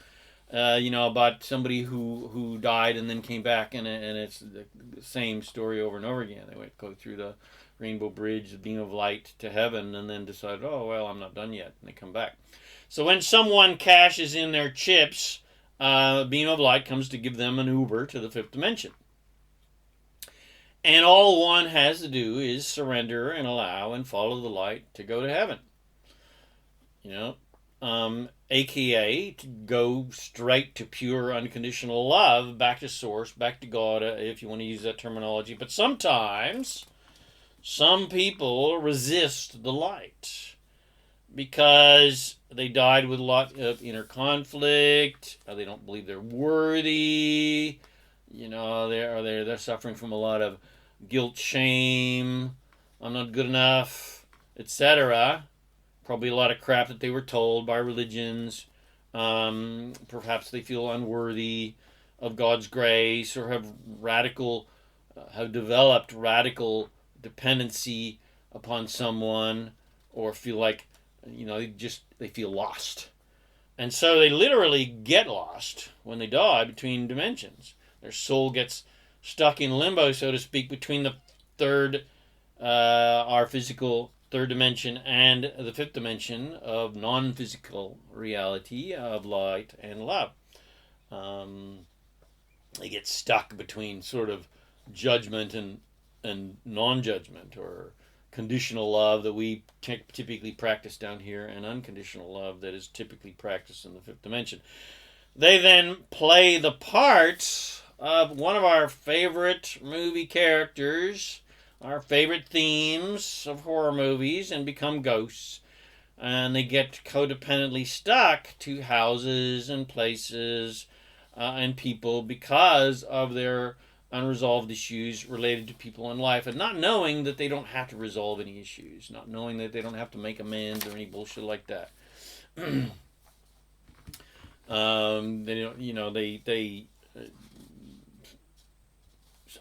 [SPEAKER 1] about somebody who died and then came back, and it's the same story over and over again. They would go through the rainbow bridge, the beam of light to heaven, and then decide, oh, well, I'm not done yet, and they come back. So when someone cashes in their chips, a beam of light comes to give them an Uber to the fifth dimension. And all one has to do is surrender and allow and follow the light to go to heaven. AKA to go straight to pure unconditional love, back to source, back to God, if you want to use that terminology. But sometimes some people resist the light because they died with a lot of inner conflict. They don't believe they're worthy. They're suffering from a lot of guilt, shame. I'm not good enough, etc. Probably a lot of crap that they were told by religions. Perhaps they feel unworthy of God's grace, or have developed radical dependency upon someone, or feel like they feel lost. And so they literally get lost when they die between dimensions. Their soul gets stuck in limbo, so to speak, between the our physical third dimension and the fifth dimension of non-physical reality of light and love. They get stuck between sort of judgment and non-judgment, or conditional love that we typically practice down here, and unconditional love that is typically practiced in the fifth dimension. They then play the part of one of our favorite movie characters, our favorite themes of horror movies, and become ghosts. And they get codependently stuck to houses and places and people because of their unresolved issues related to people in life, and not knowing that they don't have to resolve any issues, not knowing that they don't have to make amends or any bullshit like that. They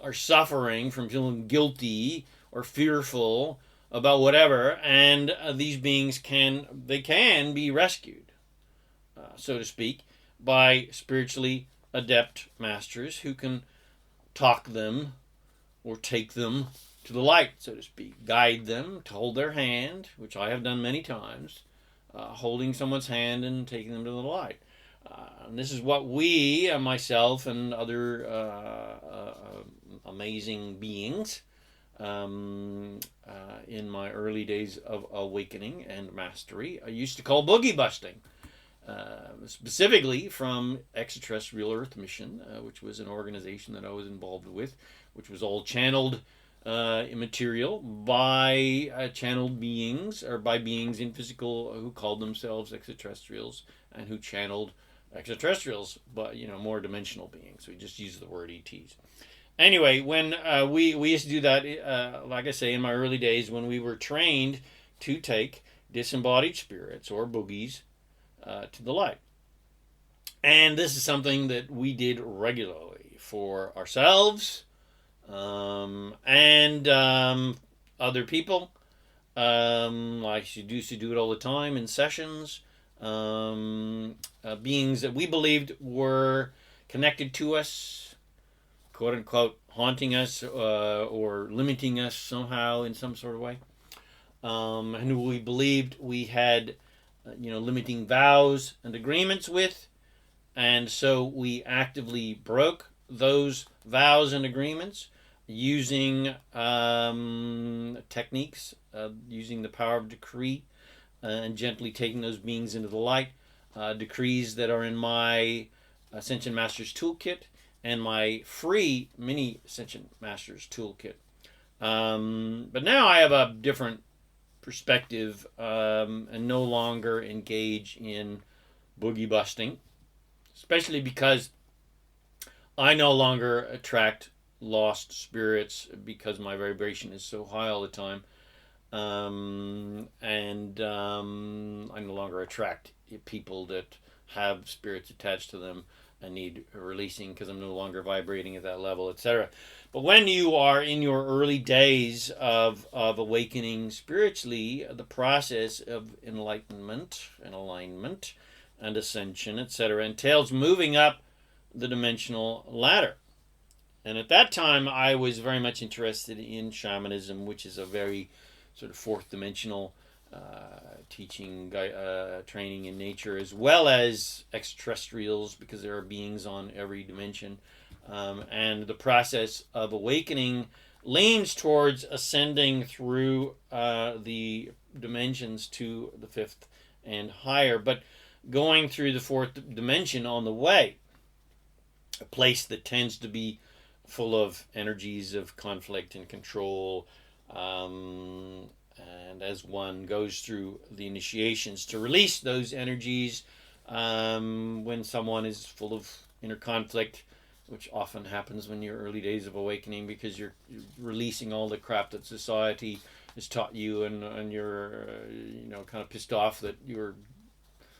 [SPEAKER 1] are suffering from feeling guilty or fearful about whatever, and these beings can be rescued, so to speak, by spiritually adept masters who can talk them or take them to the light, so to speak, guide them, to hold their hand, which I have done many times, holding someone's hand and taking them to the light. And this is what we, myself and other amazing beings, in my early days of awakening and mastery, I used to call boogie busting. Specifically from Extraterrestrial Earth Mission, which was an organization that I was involved with, which was all channeled material by channeled beings, or by beings in physical who called themselves extraterrestrials and who channeled extraterrestrials, but more dimensional beings. We just use the word ETs. Anyway, when we used to do that, like I say, in my early days, when we were trained to take disembodied spirits or boogies to the light. And this is something that we did regularly for ourselves and other people. I used to do it all the time in sessions. Beings that we believed were connected to us, quote unquote, haunting us or limiting us somehow in some sort of way. And who we believed we had limiting vows and agreements with, and so we actively broke those vows and agreements using techniques, using the power of decree, and gently taking those beings into the light. Decrees that are in my Ascension Masters Toolkit and my free mini Ascension Masters Toolkit. But now I have a different perspective and no longer engage in boogie busting, especially because I no longer attract lost spirits because my vibration is so high all the time, and I no longer attract people that have spirits attached to them and need releasing because I'm no longer vibrating at that level, etc. But when you are in your early days of awakening spiritually, the process of enlightenment and alignment and ascension, etc., entails moving up the dimensional ladder. And at that time, I was very much interested in shamanism, which is a very sort of fourth dimensional teaching, training in nature, as well as extraterrestrials, because there are beings on every dimension. And the process of awakening leans towards ascending through the dimensions to the fifth and higher, but going through the fourth dimension on the way, a place that tends to be full of energies of conflict and control, and as one goes through the initiations to release those energies, when someone is full of inner conflict, which often happens when you're early days of awakening, because you're releasing all the crap that society has taught you, and you're kind of pissed off that you're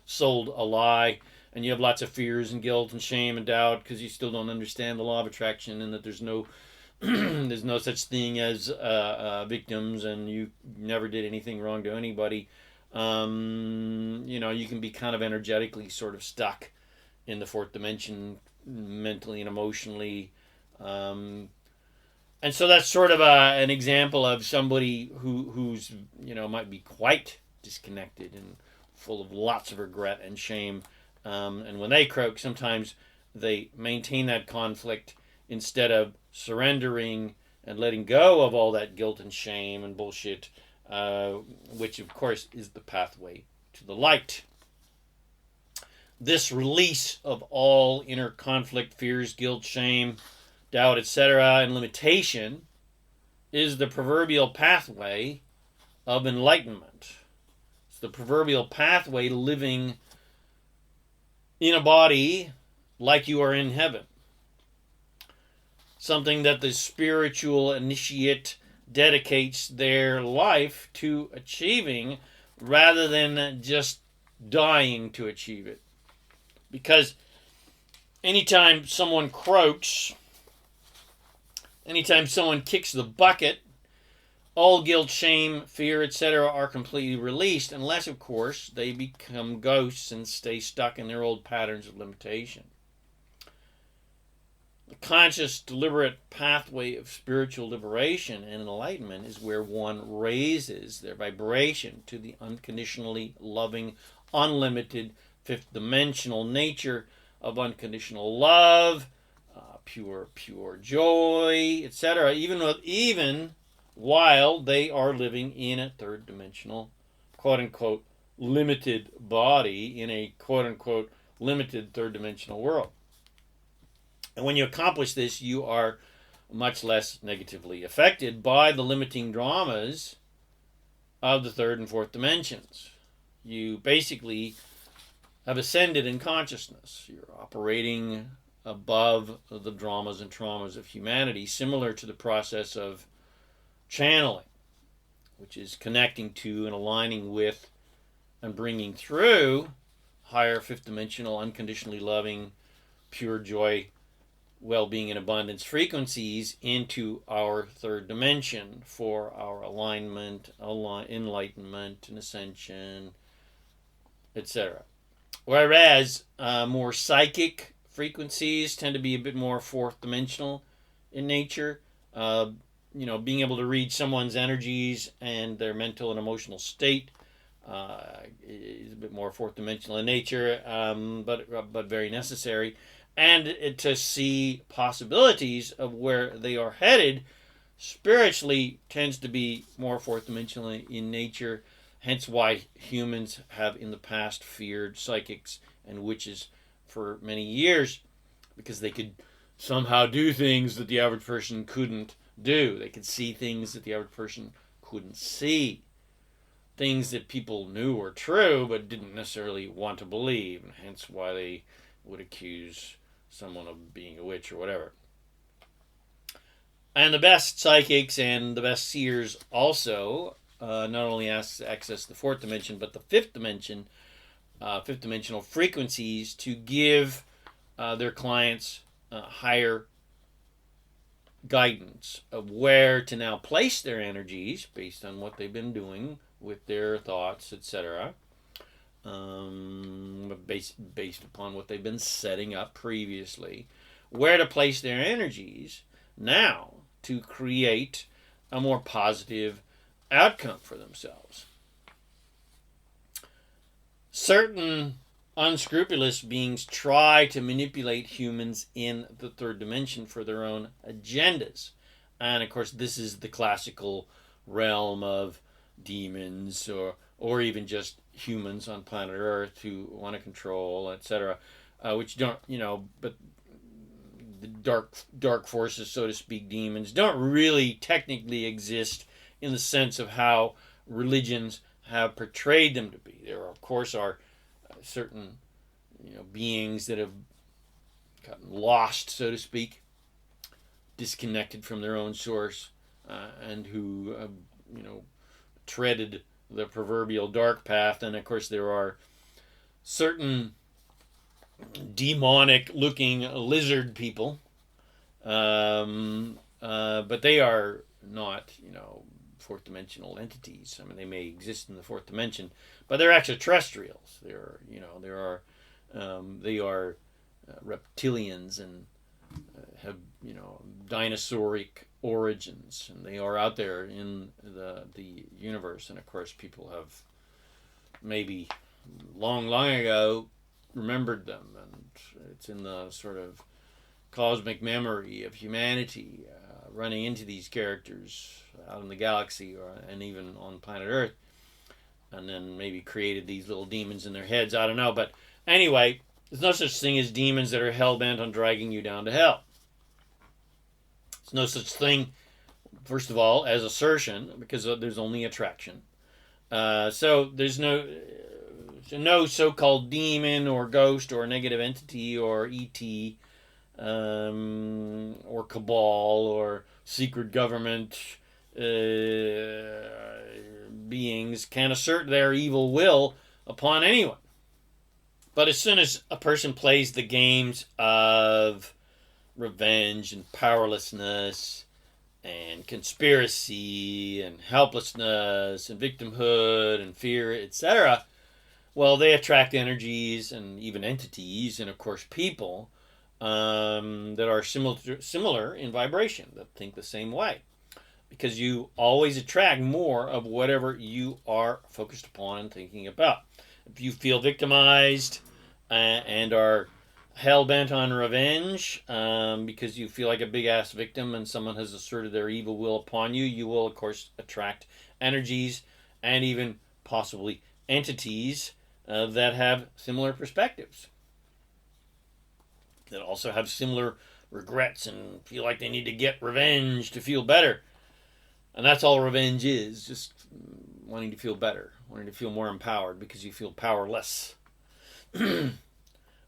[SPEAKER 1] sold a lie, and you have lots of fears and guilt and shame and doubt because you still don't understand the law of attraction, and that there's no there's no such thing as victims, and you never did anything wrong to anybody. You can be kind of energetically sort of stuck in the fourth dimension, mentally and emotionally. And so that's sort of an example of somebody who's might be quite disconnected and full of lots of regret and shame. And when they croak, sometimes they maintain that conflict instead of surrendering and letting go of all that guilt and shame and bullshit, which of course is the pathway to the light. This release of all inner conflict, fears, guilt, shame, doubt, etc., and limitation is the proverbial pathway of enlightenment. It's the proverbial pathway to living in a body like you are in heaven. Something that the spiritual initiate dedicates their life to achieving rather than just dying to achieve it. Because anytime someone croaks, anytime someone kicks the bucket, all guilt, shame, fear, etc. are completely released, unless, of course, they become ghosts and stay stuck in their old patterns of limitation. The conscious, deliberate pathway of spiritual liberation and enlightenment is where one raises their vibration to the unconditionally loving, unlimited, fifth dimensional nature of unconditional love, pure joy, etc. Even while they are living in a third dimensional, quote unquote, limited body in a quote unquote limited third dimensional world. And when you accomplish this, you are much less negatively affected by the limiting dramas of the third and fourth dimensions. You basically have ascended in consciousness. You're operating above the dramas and traumas of humanity, similar to the process of channeling, which is connecting to and aligning with and bringing through higher fifth dimensional, unconditionally loving, pure joy, well-being and abundance frequencies into our third dimension for our alignment, enlightenment, and ascension, etc. Whereas more psychic frequencies tend to be a bit more fourth dimensional in nature. Being able to read someone's energies and their mental and emotional state is a bit more fourth dimensional in nature, but very necessary. And to see possibilities of where they are headed spiritually tends to be more fourth dimensional in nature, hence why humans have in the past feared psychics and witches for many years, because they could somehow do things that the average person couldn't do. They could see things that the average person couldn't see. Things that people knew were true but didn't necessarily want to believe, and hence why they would accuse someone of being a witch or whatever. And the best psychics and the best seers also not only access the fourth dimension, but the fifth dimension, fifth dimensional frequencies to give their clients higher guidance of where to now place their energies based on what they've been doing with their thoughts, etc. Based upon what they've been setting up previously, where to place their energies now to create a more positive outcome for themselves. Certain unscrupulous beings try to manipulate humans in the third dimension for their own agendas. And of course, this is the classical realm of demons or even just humans on planet Earth who want to control, etc., which don't, but the dark forces, so to speak, demons, don't really technically exist in the sense of how religions have portrayed them to be. There, of course, are certain, beings that have gotten lost, so to speak, disconnected from their own source, and who, treaded the proverbial dark path. And of course, there are certain demonic-looking lizard people, but they are not, fourth dimensional entities. I mean, they may exist in the fourth dimension, but they're extraterrestrials. They are reptilians and have dinosauric origins, and they are out there in the universe. And of course, people have maybe long ago remembered them, and it's in the sort of cosmic memory of humanity running into these characters out in the galaxy and even on planet Earth, and then maybe created these little demons in their heads. I don't know, but anyway, there's no such thing as demons that are hell-bent on dragging you down to hell. There's no such thing, first of all, as assertion, because there's only attraction. So there's no so-called demon or ghost or negative entity or ET or cabal or secret government beings can assert their evil will upon anyone. But as soon as a person plays the games of revenge and powerlessness and conspiracy and helplessness and victimhood and fear, etc., well, they attract energies and even entities and, of course, people that are similar in vibration, that think the same way. Because you always attract more of whatever you are focused upon and thinking about. If you feel victimized, and are hell-bent on revenge because you feel like a big-ass victim and someone has asserted their evil will upon you, you will, of course, attract energies and even possibly entities that have similar perspectives, that also have similar regrets and feel like they need to get revenge to feel better. And that's all revenge is, just wanting to feel better, wanting to feel more empowered because you feel powerless. And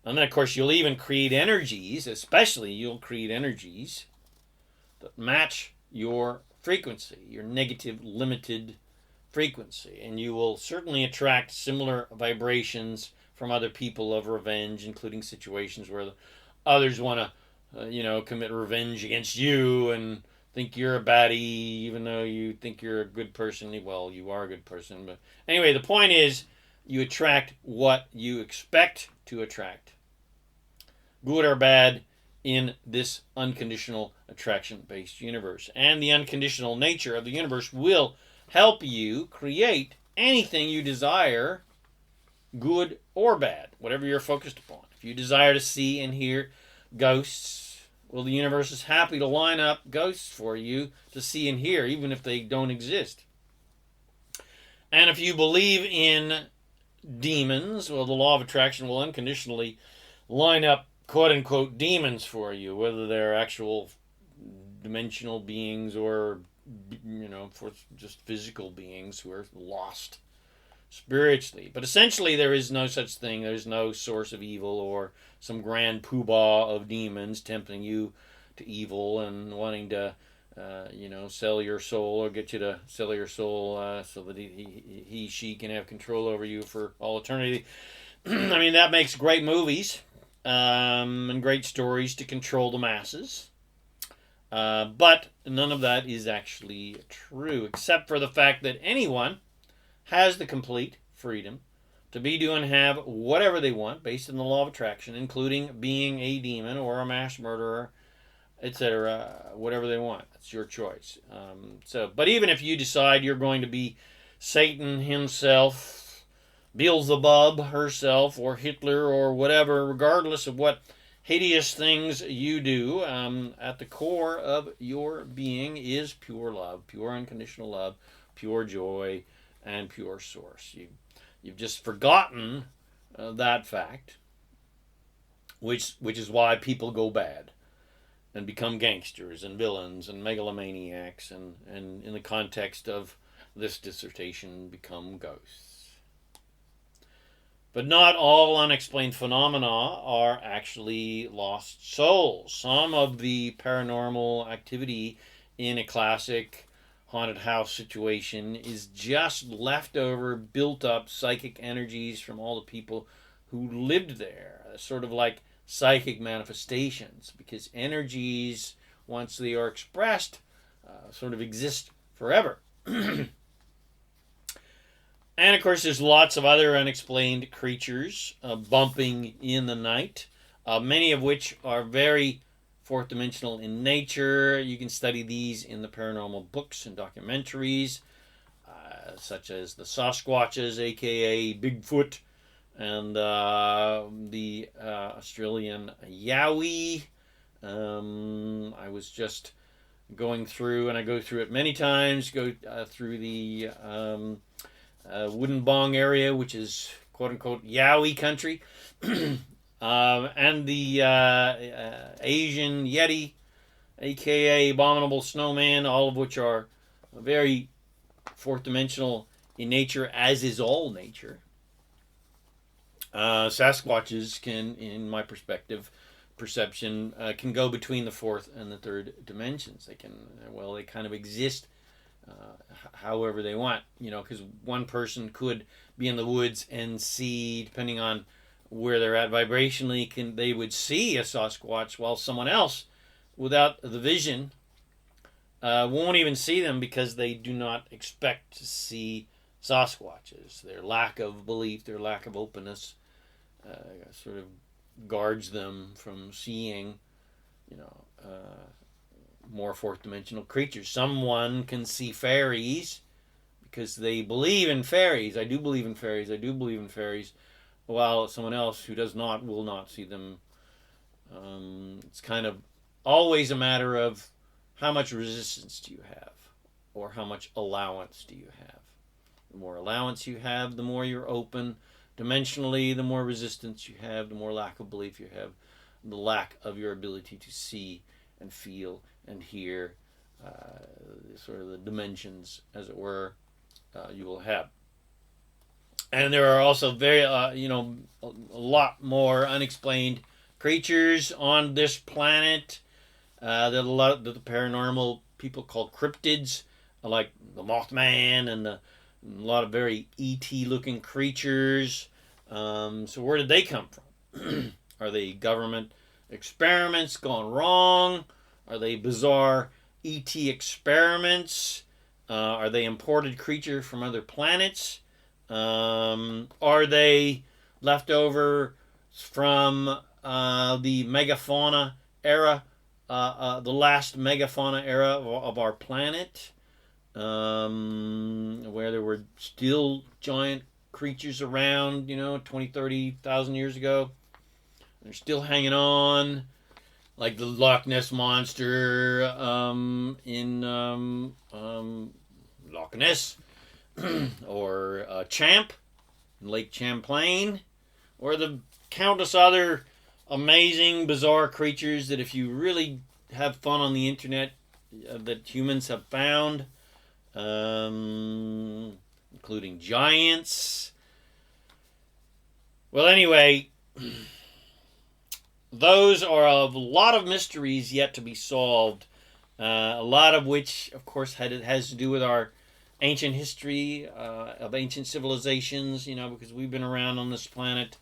[SPEAKER 1] then, of course, you'll even create energies, especially you'll create energies that match your frequency, your negative, limited frequency. And you will certainly attract similar vibrations from other people of revenge, including situations where others want to, commit revenge against you and think you're a baddie, even though you think you're a good person. Well, you are a good person. But anyway, the point is you attract what you expect to attract, good or bad, in this unconditional attraction-based universe. And the unconditional nature of the universe will help you create anything you desire, good or bad, whatever you're focused upon. If you desire to see and hear ghosts, well, the universe is happy to line up ghosts for you to see and hear, even if they don't exist. And if you believe in demons, well, the law of attraction will unconditionally line up quote-unquote demons for you, whether they're actual dimensional beings or, for just physical beings who are lost spiritually. But essentially, there is no such thing. There's no source of evil or some grand poobah of demons tempting you to evil and wanting to, sell your soul or get you to sell your soul so that she can have control over you for all eternity. I mean, that makes great movies and great stories to control the masses. But none of that is actually true, except for the fact that anyone has the complete freedom to be, do, and have whatever they want based on the law of attraction, including being a demon or a mass murderer, etc., whatever they want. That's your choice. But even if you decide you're going to be Satan himself, Beelzebub herself, or Hitler, or whatever, regardless of what hideous things you do, at the core of your being is pure love, pure unconditional love, pure joy, and pure source. You've just forgotten that fact, which is why people go bad and become gangsters and villains and megalomaniacs, and in the context of this dissertation, become ghosts. But not all unexplained phenomena are actually lost souls. Some of the paranormal activity in a classic haunted house situation is just leftover, built-up psychic energies from all the people who lived there, sort of like psychic manifestations, because energies, once they are expressed, sort of exist forever. And, of course, there's lots of other unexplained creatures bumping in the night, many of which are very fourth dimensional in nature. You can study these in the paranormal books and documentaries, such as the Sasquatches, a.k.a. Bigfoot, and the Australian Yowie. I was just going through, and I go through it many times, through the Wooden Bong area, which is quote-unquote Yowie country, and the Asian Yeti, aka Abominable Snowman, all of which are very fourth dimensional in nature, as is all nature. Sasquatches can, in my perception, can go between the fourth and the third dimensions. They kind of exist however they want, because one person could be in the woods and see, depending on where they're at vibrationally, they would see a Sasquatch, while someone else, without the vision, won't even see them because they do not expect to see Sasquatches. Their lack of belief, their lack of openness, sort of guards them from seeing, more fourth dimensional creatures. Someone can see fairies because they believe in fairies. I do believe in fairies. while someone else who does not will not see them. It's kind of always a matter of how much resistance do you have, or how much allowance do you have. The more allowance you have, the more you're open dimensionally, the more resistance you have, the more lack of belief you have, the lack of your ability to see and feel and hear, sort of the dimensions, as it were, you will have. And there are also a lot more unexplained creatures on this planet that the paranormal people call cryptids, like the Mothman and a lot of very ET looking creatures. So where did they come from? Are they government experiments gone wrong? Are they bizarre ET experiments? Are they imported creatures from other planets? Are they leftover from the megafauna era, the last megafauna era of our planet, where there were still giant creatures around, 20, 30,000 years ago? They're still hanging on, like the Loch Ness Monster in Loch Ness, or Champ in Lake Champlain, or the countless other amazing, bizarre creatures that, if you really have fun on the internet, that humans have found, including giants. Well, anyway, those are a lot of mysteries yet to be solved, a lot of which, of course, has to do with our ancient history of ancient civilizations, because we've been around on this planet,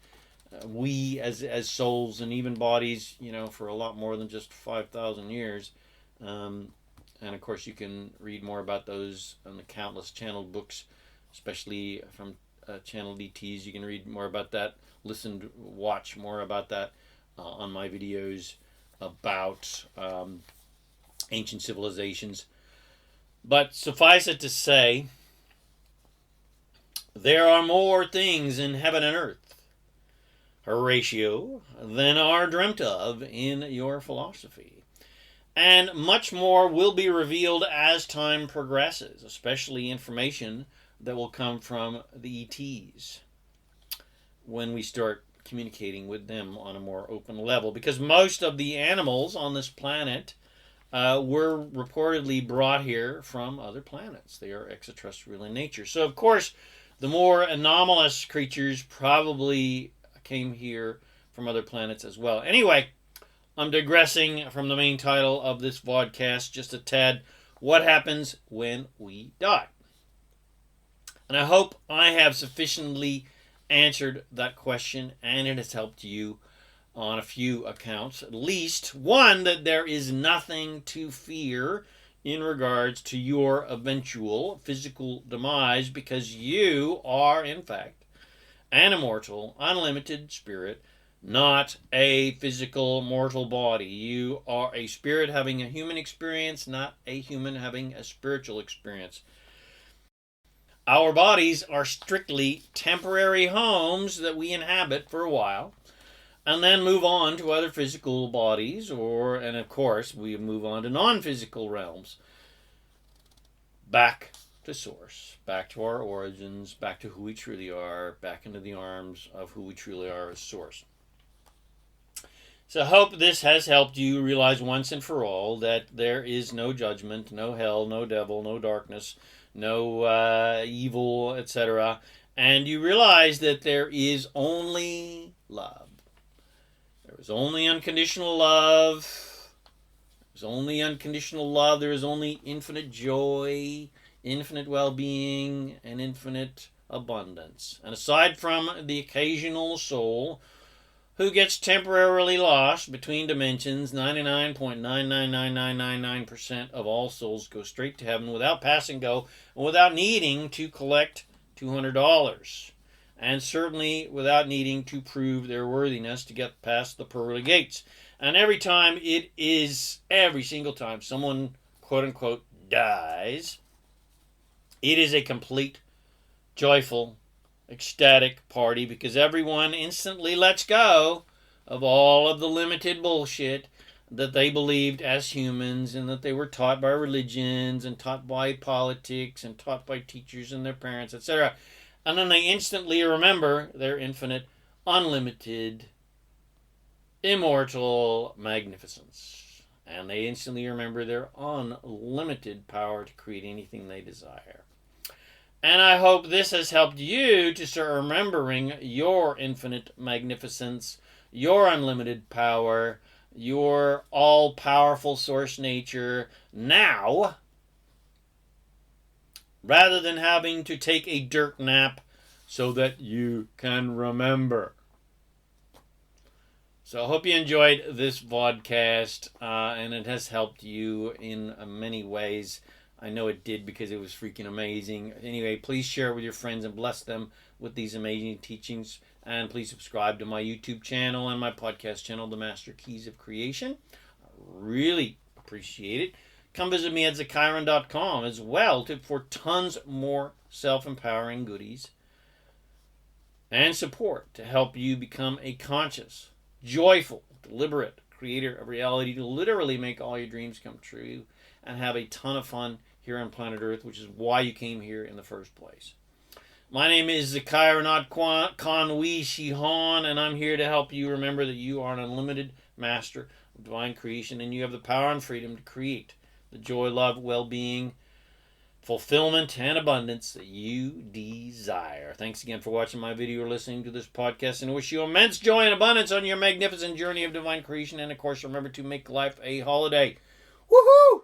[SPEAKER 1] we as souls and even bodies, for a lot more than just 5,000 years. And of course, you can read more about those on the countless channeled books, especially from channeled ETs. You can read more about that, watch more about that on my videos about ancient civilizations. But suffice it to say, there are more things in heaven and earth, Horatio, than are dreamt of in your philosophy. And much more will be revealed as time progresses, especially information that will come from the ETs when we start communicating with them on a more open level. Because most of the animals on this planet were reportedly brought here from other planets. They are extraterrestrial in nature. So, of course, the more anomalous creatures probably came here from other planets as well. Anyway, I'm digressing from the main title of this vodcast just a tad. What happens when we die? And I hope I have sufficiently answered that question, and it has helped you on a few accounts. At least one, that there is nothing to fear in regards to your eventual physical demise, because you are, in fact, an immortal, unlimited spirit, not a physical, mortal body. You are a spirit having a human experience, not a human having a spiritual experience. Our bodies are strictly temporary homes that we inhabit for a while, and then move on to other physical bodies, and of course, we move on to non-physical realms. Back to source, back to our origins, back to who we truly are, back into the arms of who we truly are as source. So I hope this has helped you realize once and for all that there is no judgment, no hell, no devil, no darkness, no evil, etc. And you realize that there is only love. There is only unconditional love. There's only unconditional love. There is only infinite joy, infinite well-being, and infinite abundance. And aside from the occasional soul who gets temporarily lost between dimensions, 99.999999% of all souls go straight to heaven without passing go and without needing to collect $200. And certainly without needing to prove their worthiness to get past the pearly gates. And every single time someone, quote-unquote, dies, it is a complete, joyful ecstatic party because everyone instantly lets go of all of the limited bullshit that they believed as humans and that they were taught by religions and taught by politics and taught by teachers and their parents, etc. And then they instantly remember their infinite, unlimited, immortal magnificence. And they instantly remember their unlimited power to create anything they desire. And I hope this has helped you to start remembering your infinite magnificence, your unlimited power, your all-powerful source nature now, rather than having to take a dirt nap so that you can remember. So I hope you enjoyed this vodcast, and it has helped you in many ways. I know it did because it was freaking amazing. Anyway, please share it with your friends and bless them with these amazing teachings. And please subscribe to my YouTube channel and my podcast channel, The Master Keys of Creation. I really appreciate it. Come visit me at ZaKaiRan.com as well for tons more self-empowering goodies and support to help you become a conscious, joyful, deliberate creator of reality to literally make all your dreams come true and have a ton of fun here on planet Earth, which is why you came here in the first place. My name is ZaKaiRan Kanwi Shihan, and I'm here to help you remember that you are an unlimited master of divine creation, and you have the power and freedom to create the joy, love, well-being, fulfillment, and abundance that you desire. Thanks again for watching my video or listening to this podcast, and I wish you immense joy and abundance on your magnificent journey of divine creation. And, of course, remember to make life a holiday. Woohoo!